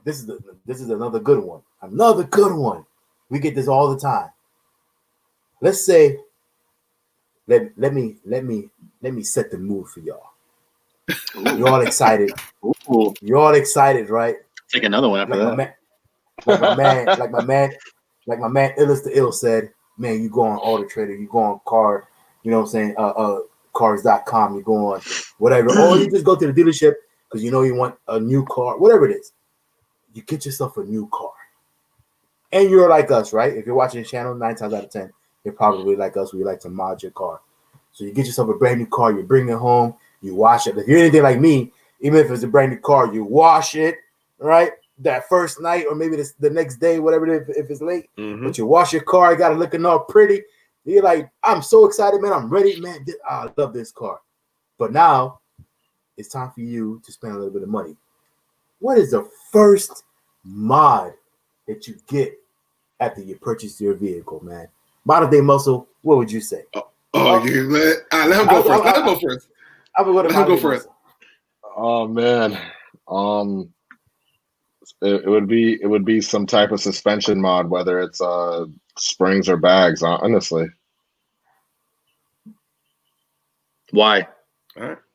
this is another good one. Another good one. We get this all the time. Let's say, let me set the mood for y'all. You're all excited. Ooh. You're all excited, right? Take another one after that. Like my man Illest the Ill said, man, you go on Auto Trader, you go on Car, you know what I'm saying, cars.com, you go on whatever, or you just go to the dealership because you know you want a new car, whatever it is. You get yourself a new car. And you're like us, right? If you're watching the channel, 9 times out of 10, you're probably like us, where you like to mod your car. So you get yourself a brand new car, you bring it home, you wash it. If you're anything like me, even if it's a brand new car, you wash it, right? That first night or maybe the next day, whatever it is, if it's late. But you wash your car, you got it looking all pretty. You're like, I'm so excited, man. I'm ready, man. I love this car. But now it's time for you to spend a little bit of money. What is the first mod that you get after you purchase your vehicle, man? Modern day muscle, what would you say? Let him go first. Let him go first. Let him go first. Oh man, it would be some type of suspension mod, whether it's springs or bags. Honestly, Why?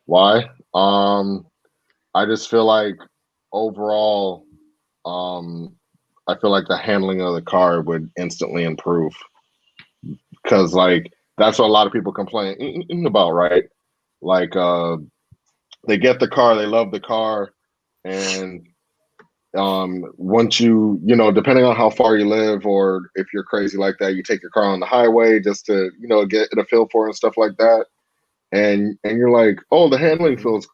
why? I just feel like overall, I feel like the handling of the car would instantly improve, because like that's what a lot of people complain about, right? Like they get the car, they love the car, and once you know, depending on how far you live, or if you're crazy like that, you take your car on the highway just to, you know, get a feel for it and stuff like that. And you're like, oh, the handling feels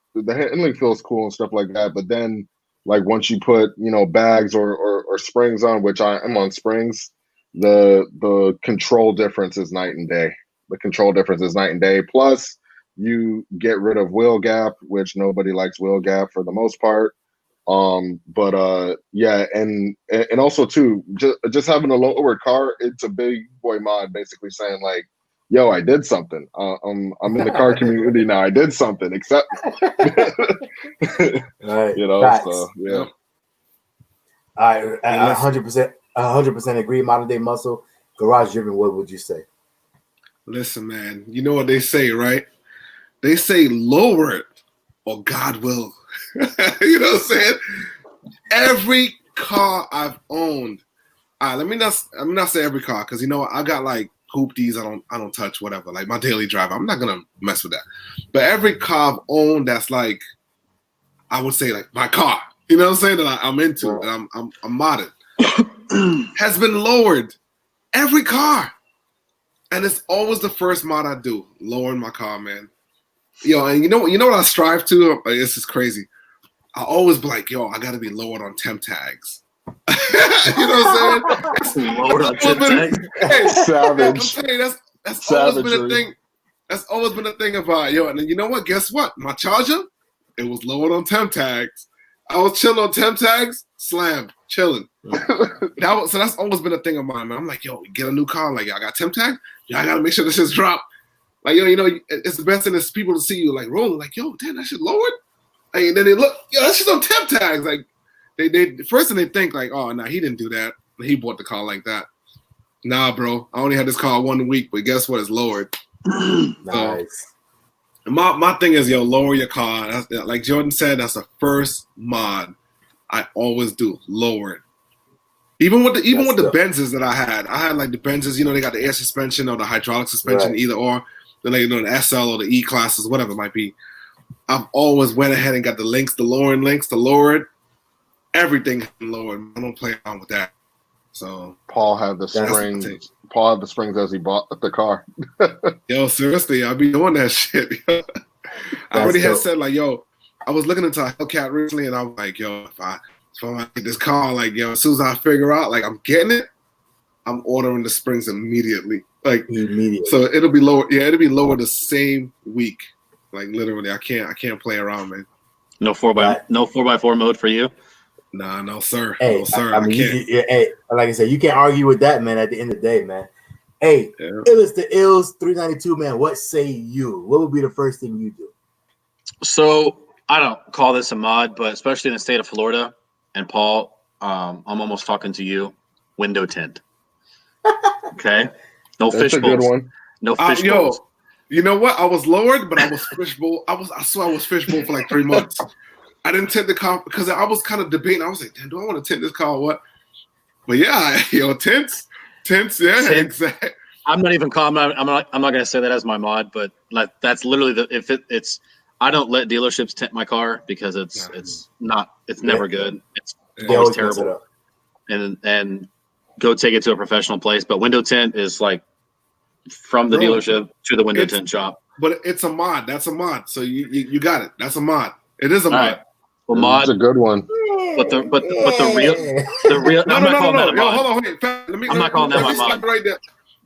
cool and stuff like that. But then, like, once you put, you know, bags or springs on, which I'm on springs, the control difference is night and day. The control difference is night and day. Plus, you get rid of wheel gap, which nobody likes wheel gap for the most part. Yeah, and also too, just having a lowered car, it's a big boy mod, basically saying like, yo, I did something. I'm in the car community now. I did something. Accept me. Right. You know. Facts. So yeah. I 100% agree. Modern day muscle, garage driven. What would you say? Listen, man. You know what they say, right? They say lower it or God will. You know what I'm saying? Every car I've owned. Let me not say every car, because you know what? I got like hoopties I don't touch, whatever. Like my daily driver, I'm not gonna mess with that. But every car I've owned that's like, I would say like my car, you know what I'm saying, that I'm into, and I'm modded, has been lowered. Every car. And it's always the first mod I do, lowering my car, man. Yo, and you know what I strive to? This is crazy. I always be like, yo, I gotta be lowered on temp tags. You know what I'm saying? Lowered on temp tags. Hey, Savage. I'm telling you, that's always been a thing. That's always been a thing about, yo. And then you know what? Guess what? My Charger, it was lowered on temp tags. I was chilling on temp tags, slam, chilling. So that's always been a thing of mine, man. I'm like, yo, get a new car. Like, I got temp tag. Yeah, I gotta make sure this shit's dropped. Like, yo, you know, it's the best thing is people to see you like rolling. Like, yo, damn, that shit lowered. And then they look, yo, that shit's on temp tags. Like, they first thing they think like, oh, nah, he didn't do that. He bought the car like that. Nah, bro, I only had this car 1 week, but guess what? It's lowered. Nice. So, my thing is, yo, lower your car. That's, like Jordan said, that's the first mod I always do. Lower it. Even with the Benzes that I had like the Benzes, you know, they got the air suspension or the hydraulic suspension, either or. Then like, you know, the SL or the E classes, whatever it might be. I've always went ahead and got the links, the lowering links, to lower it. Everything lowered. I don't play around with that. So Paul had the springs. Paul had the springs as he bought the car. Yo, seriously, I be doing that shit. I already had said like, yo, I was looking into a Hellcat recently, and I was like, yo, if I get this car, like, yo, as soon as I figure out like I'm getting it, I'm ordering the springs immediately. Like immediately. So it'll be lower. Yeah, it'll be lower the same week. Like literally, I can't play around, man. No 4x4 mode for you. Nah, no sir. Hey, no sir. I mean, hey, like I said, you can't argue with that, man. At the end of the day, man. Hey, Illest the Ills 392, man. What say you? What would be the first thing you do? So I don't call this a mod, but especially in the state of Florida, and Paul, I'm almost talking to you. Window tint. Okay, no That's fish a good bowls. one. No fish bowls. You know what? I was lowered, but I was fishbowl. I swear I was fishbowl for like 3 months. I didn't tint the car because I was kind of debating. I was like, damn, do I want to tint this car or what? But yeah, tints, yeah, Tint. exactly. I'm not even calm. I'm not gonna say that as my mod, but like that's literally it's. I don't let dealerships tint my car because it's never good. It's They always always mess it terrible. up. And go take it to a professional place. But window tint is like from the Bro, dealership to the window tint shop. But it's a mod. That's a mod. So you got it. That's a mod. It is a All mod. right. Well, mod. It's a good one. But the real. No. I'm not calling that a Yo, mod. hold on. Wait. I'm not calling that my mod. Stop right there.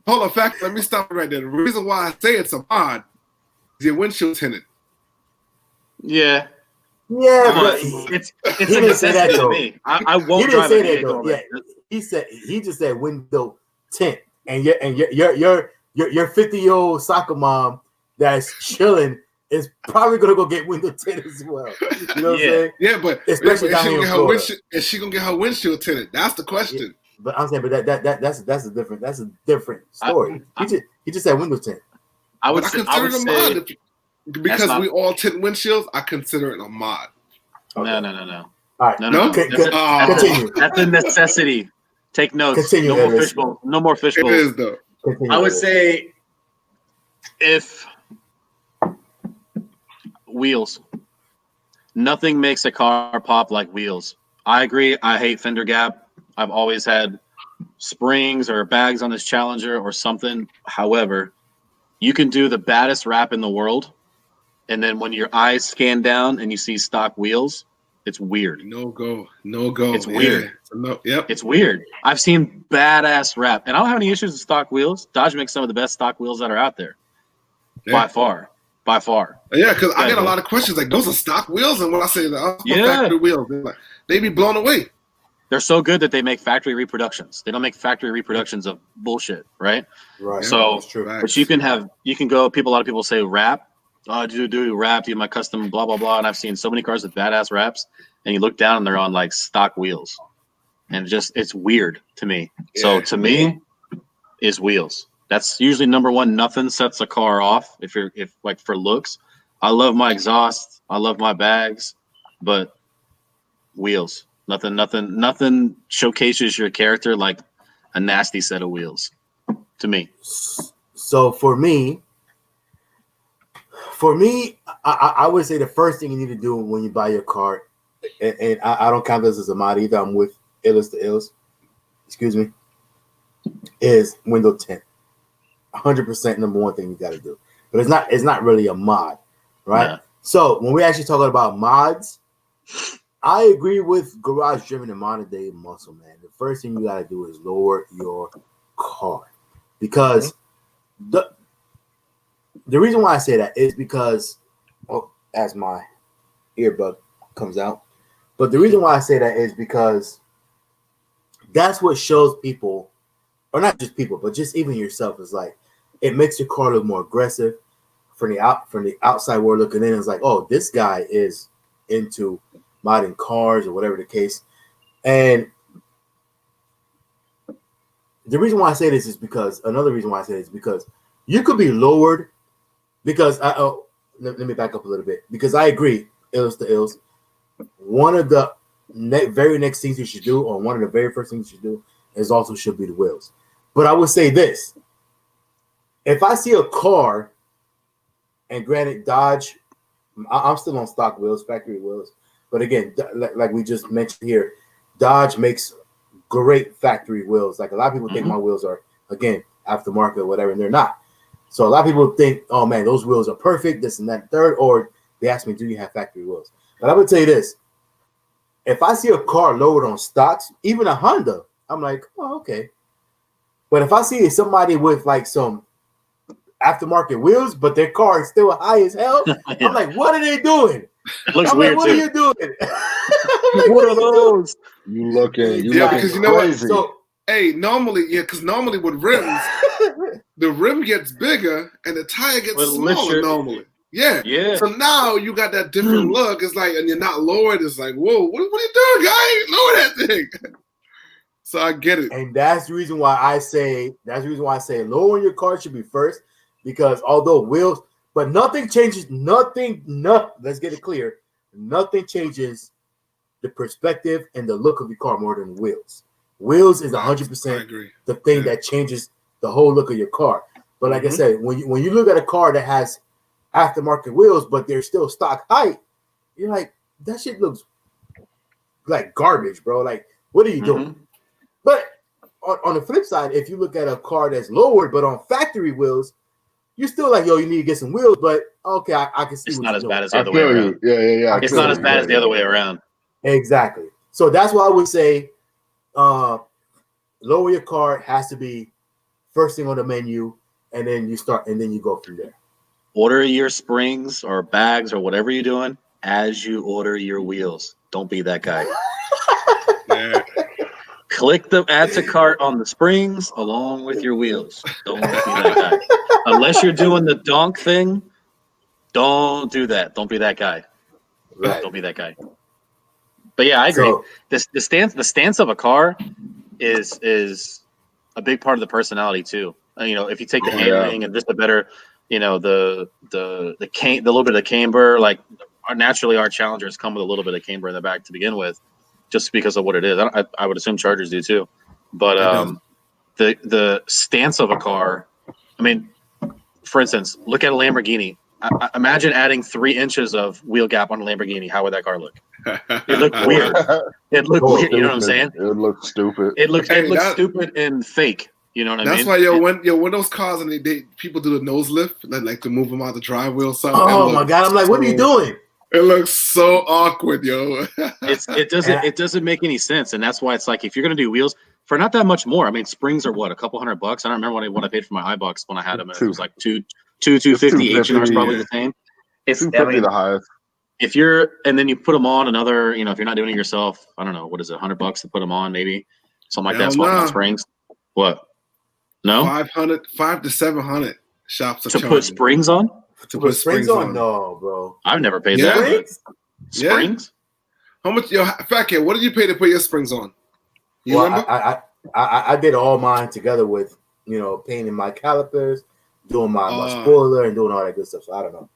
Hold on, fact. Let me stop right there. The reason why I say it's a mod is your windshield tinted. Yeah. Yeah, Come on. but It's he a didn't say that necessity to though. me. I He won't didn't drive say a that vehicle. though. Yeah, he just said window tint, and your 50-year-old soccer mom that's chilling is probably gonna go get window tint as well. You know what I'm saying? Yeah, but Especially down here in Florida. Is she gonna get her windshield tinted? That's the question. But I'm saying, but that's a different story. He just said window tint. I would consider say it a mod because we all tint windshields. I consider it a mod. No. All right, No. Continue. That's a necessity. Take notes. Continue, No more Illest. fishbowl. No more It fishbowls. is though. Continue, I would Illest. say if wheels. Nothing makes a car pop like wheels. I agree. I hate fender gap. I've always had springs or bags on this Challenger or something. However, you can do the baddest wrap in the world, and then when your eyes scan down and you see stock wheels, it's weird. No go. It's weird. No, yep. It's weird. I've seen badass wrap, and I don't have any issues with stock wheels. Dodge makes some of the best stock wheels that are out there, by far. Yeah, because I get a lot of questions like, those are stock wheels, and when I say factory wheels, they be blown away. They're so good that they make factory reproductions. They don't make factory reproductions of bullshit, right? Right. So, That's true. but you can go. A lot of people say wrap. Oh, do wrap? Do my custom blah blah blah. And I've seen so many cars with badass wraps, and you look down and they're on like stock wheels, and it's weird to me. Yeah. So to me, is wheels. That's usually number one. Nothing sets a car off if like for looks. I love my exhaust. I love my bags, but wheels. Nothing showcases your character like a nasty set of wheels. To me. So for me, I would say the first thing you need to do when you buy your car, and I don't count this as a mod either. I'm with Illest to Illest. Excuse me. Is window tint. 100% number one thing you got to do, but it's not really a mod, right? Yeah. So when we actually talking about mods, I agree with garage driven and modern day muscle, man. The first thing you got to do is lower your car, because the reason why I say that is because as my earbud comes out, but the reason why I say that is because that's what shows people, or not just people, but just even yourself, is like it makes your car look more aggressive from the outside world looking in. It's like, oh, this guy is into modding cars or whatever the case. And the reason why I say this is because you could be lowered because let me back up a little bit, because I agree, Illest to Illest, one of the very next things you should do, or one of the very first things you should do, is also should be the wheels. But I would say this: if I see a car, and granted, Dodge, I'm still on stock wheels, factory wheels, but again, like we just mentioned here, Dodge makes great factory wheels. Like a lot of people think my wheels are, again, aftermarket or whatever, and they're not. So a lot of people think, oh man, those wheels are perfect, this and that, third, or they ask me, do you have factory wheels? But I would tell you this: if I see a car lowered on stocks, even a Honda, I'm like, oh, okay. But if I see somebody with like some aftermarket wheels, but their car is still high as hell, yeah. I'm like, what are they doing? Looks I'm weird like, what too. are you doing? Like, what are those? You looking because you know crazy. what? So, normally with rims, the rim gets bigger and the tire gets smaller normally. Yeah. Yeah. So now you got that different look. It's like, and you're not lowered. It's like, whoa, what are you doing, guy? Lower that thing. So I get it. And that's the reason why I say lowering your car should be first, because although wheels, but nothing changes. Let's get it clear. Nothing changes the perspective and the look of your car more than wheels. Wheels is 100% the thing that changes the whole look of your car. But like I said, when you look at a car that has aftermarket wheels, but they're still stock height, you're like, that shit looks like garbage, bro. Like, what are you doing? But on the flip side, if you look at a car that's lowered but on factory wheels, you're still like, yo, you need to get some wheels. But okay, I can see It's what not as you're bad doing. as the other way around. Yeah. It's not as bad as the other way around. Exactly. So that's why I would say lower your car has to be first thing on the menu, and then you go from there. Order your springs or bags or whatever you're doing as you order your wheels. Don't be that guy. Yeah. Click the add to cart on the springs along with your wheels. Don't be that guy. Unless you're doing the donk thing, don't do that. Don't be that guy. Right. Don't be that guy. But yeah, I agree. So, the stance of a car is a big part of the personality too. You know, if you take the handling and just a better, you know, the little bit of camber, like naturally our Challengers come with a little bit of camber in the back to begin with, just because of what it is. I would assume Chargers do too. But the stance of a car, I mean, for instance, look at a Lamborghini. Imagine adding 3 inches of wheel gap on a Lamborghini. How would that car look? It looked weird. It looked weird. You know what I'm saying? It would look stupid. It looks stupid and fake. You know what I mean? That's why when those cars and they people do the nose lift, like to move them out the driveway or something. Oh my god! I'm like, what are you doing? It looks so awkward, yo. It doesn't make any sense, and that's why it's like if you're gonna do wheels for not that much more. I mean, springs are what, a couple $100. I don't remember what I paid for my iBox when I had them. It was like $250. H&R is probably the same. It's $250 the highest. If you're and then you put them on another, you know, if you're not doing it yourself, I don't know, what is it, $100 to put them on, maybe something like that. Swapping out springs. What? No, 500 to 700 shops to put springs on. To put springs on? No, bro. I've never paid that. Springs? How much? Yo, FaTKaT, what did you pay to put your springs on? You remember? I did all mine together with, you know, painting my calipers, doing my spoiler, and doing all that good stuff. So I don't know.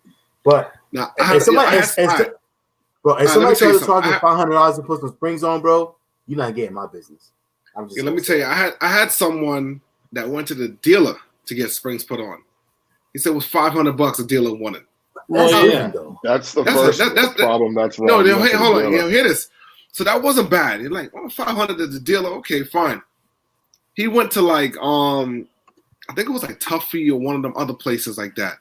But now, if somebody tries to charge me $500 to put some springs on, bro, you're not getting my business. I'm just let me tell you, I had someone that went to the dealer to get springs put on. He said it was $500 a dealer wanted. That's the first problem. That's wrong. No, hey, hold on. Hear this. So that wasn't bad. You're like, oh, 500 at the dealer. Okay, fine. He went to like, I think it was like Tuffy or one of them other places like that.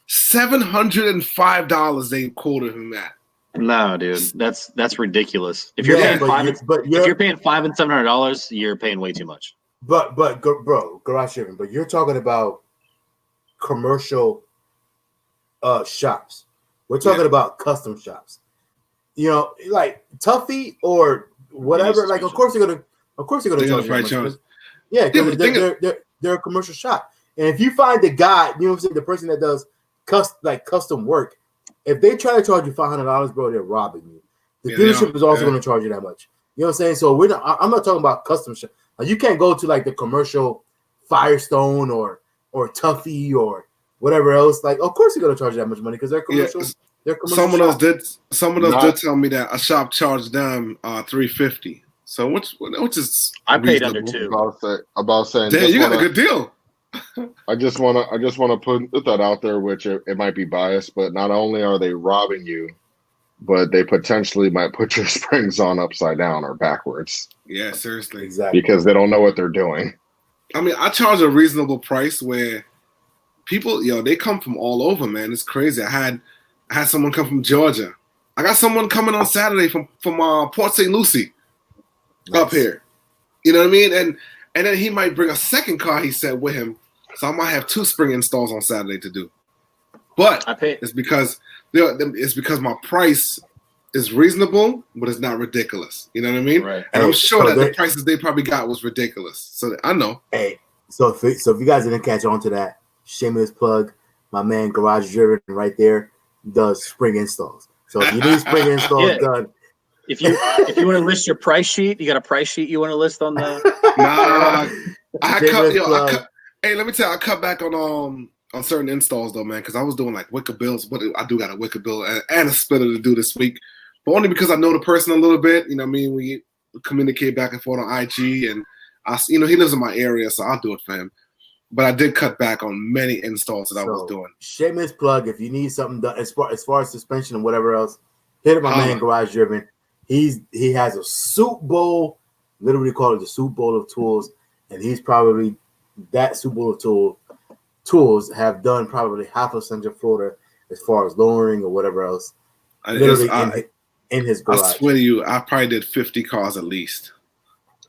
$705 they quoted him at. No, dude, that's ridiculous. If you're paying if you're paying $500 and $700, you're paying way too much. But bro, garage shipping. But you're talking about commercial shops. We're talking about custom shops. You know, like Tuffy or whatever. Like, of course they're gonna charge you. Yeah, because they're a commercial shop. And if you find the guy, you know what I'm saying, the person that does custom work, if they try to charge you $500, bro, they're robbing you. The dealership is also going to charge you that much. You know what I'm saying? So I'm not talking about custom shop. Like, you can't go to like the commercial Firestone or Tuffy or whatever else. Like, of course they're going to charge you that much money because they're commercial. They're commercial. Someone else did tell me that a shop charged them $350. So which is I paid under $2. About saying, damn, you got a good deal. I just want to put that out there, which it might be biased, but not only are they robbing you, but they potentially might put your springs on upside down or backwards. Yeah, seriously, exactly, because they don't know what they're doing. I mean, I charge a reasonable price where people, they come from all over, man. It's crazy. I had someone come from Georgia. I got someone coming on Saturday from Port St. Lucie. Nice. Up here. You know what I mean? And then he might bring a second car, he said, with him. So I might have 2 spring installs on Saturday to do. But it's because my price is reasonable, but it's not ridiculous. You know what I mean? Right. And I'm sure that the prices they probably got was ridiculous. So I know. Hey, so if you guys didn't catch on to that, shameless plug, my man Garage Driven right there does spring installs. So if you need spring installs done, if you want to list your price sheet, you got a price sheet you want to list on the. Nah, hey, let me tell you, I cut back on certain installs though, man, because I was doing like wicker bills. But I do got a wicker bill and a splitter to do this week, but only because I know the person a little bit. You know what I mean? We communicate back and forth on IG, and he lives in my area, so I'll do it for him. But I did cut back on many installs that I was doing. Shameless plug: if you need something done as far as suspension and whatever else, hit up my man Garage Driven. He has a soup bowl, literally called it the soup bowl of tools, and he's probably that soup bowl of tools have done probably half of Central Florida as far as lowering or whatever else. Literally in his garage. I swear to you, I probably did 50 cars at least.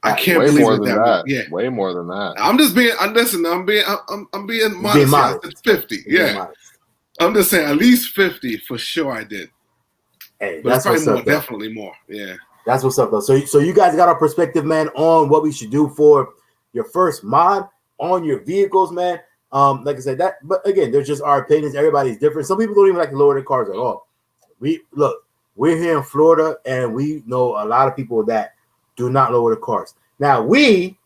I can't way believe more than that. Yeah, way more than that. I'm just being. I'm being modest. It's 50. Yeah, I'm just saying at least 50 for sure. I did. Hey, but that's probably more. Up, definitely more. Yeah, that's what's up though. So you guys got our perspective, man, on what we should do for your first mod on your vehicles, man. Like I said, but again, they're just our opinions. Everybody's different. Some people don't even like to lower their cars at all. We're here in Florida, and we know a lot of people that do not lower the cars. Now, we're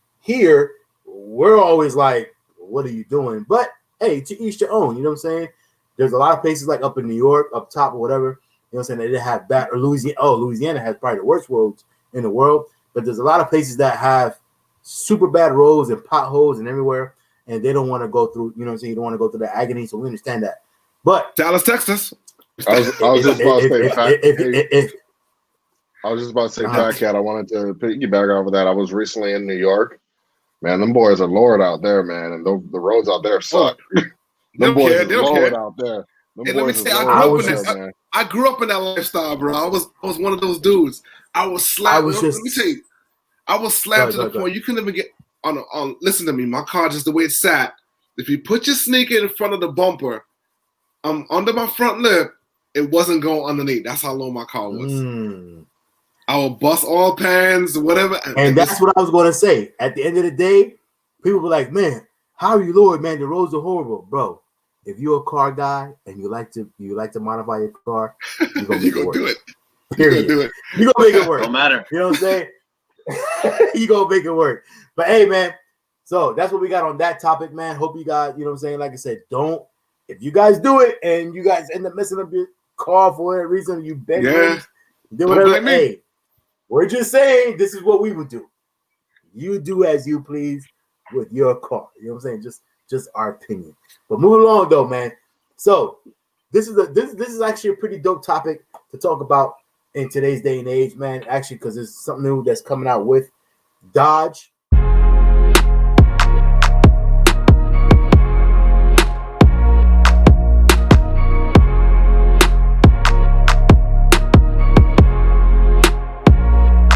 always like, what are you doing? But, hey, to each their own, you know what I'm saying? There's a lot of places like up in New York, up top or whatever, you know what I'm saying, they didn't have bad, or Louisiana has probably the worst roads in the world, but there's a lot of places that have super bad roads and potholes and everywhere, and they don't want to go through, you know what I'm saying, you don't want to go through the agony, so we understand that. But Dallas, Texas. I was just about to say, FaTKaT, I wanted to piggyback off of that. I was recently in New York. Man, them boys are lowered out there, man, and the roads out there suck. Them boys are lowered out there. Hey, let me say, I grew up in that lifestyle, bro. I was one of those dudes. I was slapped. Let me tell you, I was slapped to the point you couldn't even get on. Listen to me, my car just the way it sat. If you put your sneaker in front of the bumper, under my front lip, it wasn't going underneath. That's how low my car was. I will bust all pans, whatever. And that's what I was going to say. At the end of the day, people were like, man, how are you lowered, man? The roads are horrible. Bro, if you're a car guy and you like to modify your car, you're going to do it. Period. You're going to make it work. Don't matter. You know what I'm saying? You're going to make it work. But, hey, man, so that's what we got on that topic, man. Hope you guys, you know what I'm saying? Like I said, if you guys do it and you guys end up messing up your car for whatever reason, you beg do whatever. Hey, we're just saying this is what we would do. You do as you please with your car. You know what I'm saying? Just our opinion. But moving along though, man. So this is actually a pretty dope topic to talk about in today's day and age, man. Actually, because there's something new that's coming out with Dodge.